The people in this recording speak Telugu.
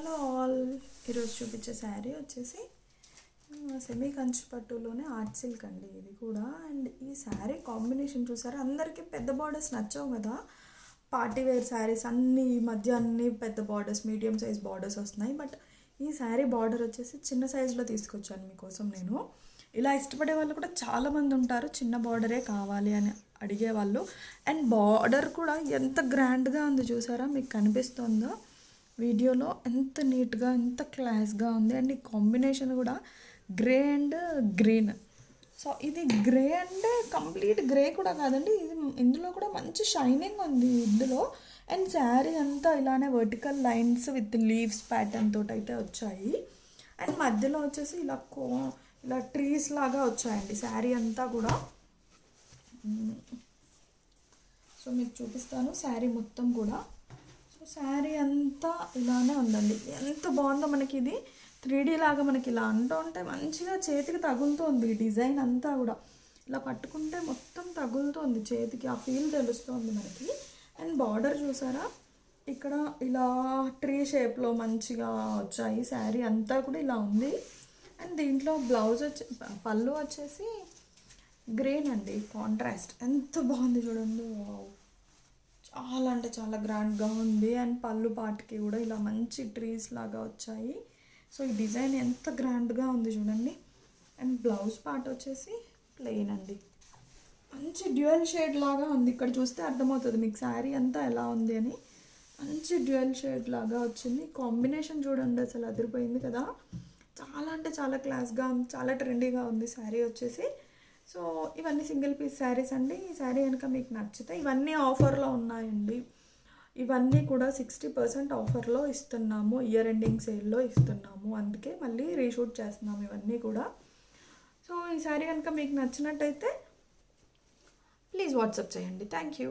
హలో ఆల్, ఈరోజు చూపించే శారీ వచ్చేసి సెమీ కంచి పట్టులోనే ఆర్ట్ సిల్క్ అండి ఇది కూడా. అండ్ ఈ శారీ కాంబినేషన్ చూసారా, అందరికీ పెద్ద బార్డర్స్ నచ్చవు కదా. పార్టీ వేర్ శారీస్ అన్నీ ఈ మధ్య అన్నీ పెద్ద బార్డర్స్, మీడియం సైజ్ బార్డర్స్ వస్తున్నాయి. బట్ ఈ శారీ బార్డర్ వచ్చేసి చిన్న సైజులో తీసుకొచ్చాను మీకోసం నేను. ఇలా ఇష్టపడే వాళ్ళు కూడా చాలామంది ఉంటారు, చిన్న బార్డరే కావాలి అని అడిగేవాళ్ళు. అండ్ బార్డర్ కూడా ఎంత గ్రాండ్గా ఉంది చూసారా, మీకు కనిపిస్తుందో వీడియోలో ఎంత నీట్గా ఎంత క్లాస్గా ఉంది. అండ్ ఈ కాంబినేషన్ కూడా గ్రే అండ్ గ్రీన్. సో ఇది గ్రే అండ్ కంప్లీట్ గ్రే కూడా కాదండి, ఇది ఇందులో కూడా మంచి షైనింగ్ ఉంది ఇందులో. అండ్ శారీ అంతా ఇలానే vertical lines with leaves pattern తోటి అయితే వచ్చాయి. అండ్ మధ్యలో వచ్చేసి ఇలా ట్రీస్ లాగా వచ్చాయండి శారీ అంతా కూడా. సో మీకు చూపిస్తాను శారీ మొత్తం కూడా. శారీ అంతా ఇలానే ఉందండి, ఎంత బాగుందో. మనకి ఇది 3D లాగా మనకి ఇలా అంటూ ఉంటే మంచిగా చేతికి తగులుతోంది. ఈ డిజైన్ అంతా కూడా ఇలా పట్టుకుంటే మొత్తం తగులుతోంది చేతికి, ఆ ఫీల్ తెలుస్తుంది మనకి. అండ్ బార్డర్ చూసారా, ఇక్కడ ఇలా ట్రీ షేప్లో మంచిగా వచ్చాయి. శారీ అంతా కూడా ఇలా ఉంది. అండ్ దీంట్లో బ్లౌజ్ పళ్ళు వచ్చేసి గ్రీన్ అండి, కాంట్రాస్ట్. ఎంత బాగుంది చూడండి, చాలా అంటే చాలా గ్రాండ్గా ఉంది. అండ్ పళ్ళు పాటికి కూడా ఇలా మంచి ట్రీస్ లాగా వచ్చాయి. సో ఈ డిజైన్ ఎంత గ్రాండ్గా ఉంది చూడండి. అండ్ బ్లౌజ్ పార్ట్ వచ్చేసి ప్లెయిన్ అండి, మంచి డ్యూయల్ షేడ్ లాగా ఉంది. ఇక్కడ చూస్తే అర్థమవుతుంది మీకు శారీ అంతా ఎలా ఉంది అని. మంచి డ్యూయల్ షేడ్ లాగా వచ్చింది. కాంబినేషన్ చూడండి, అసలు అదిరిపోయింది కదా. చాలా అంటే చాలా క్లాస్గా ఉంది, చాలా ట్రెండీగా ఉంది శారీ వచ్చేసి. సో ఇవన్నీ సింగిల్ పీస్ శారీస్ అండి. ఈ శారీ కనుక మీకు నచ్చితే, ఇవన్నీ ఆఫర్లో ఉన్నాయండి. ఇవన్నీ కూడా 60% ఆఫర్లో ఇస్తున్నాము, ఇయర్ ఎండింగ్ సేల్లో ఇస్తున్నాము. అందుకే మళ్ళీ రీషూట్ చేస్తున్నాము ఇవన్నీ కూడా. సో ఈ శారీ కనుక మీకు నచ్చినట్టయితే ప్లీజ్ వాట్సాప్ చేయండి. Thank you.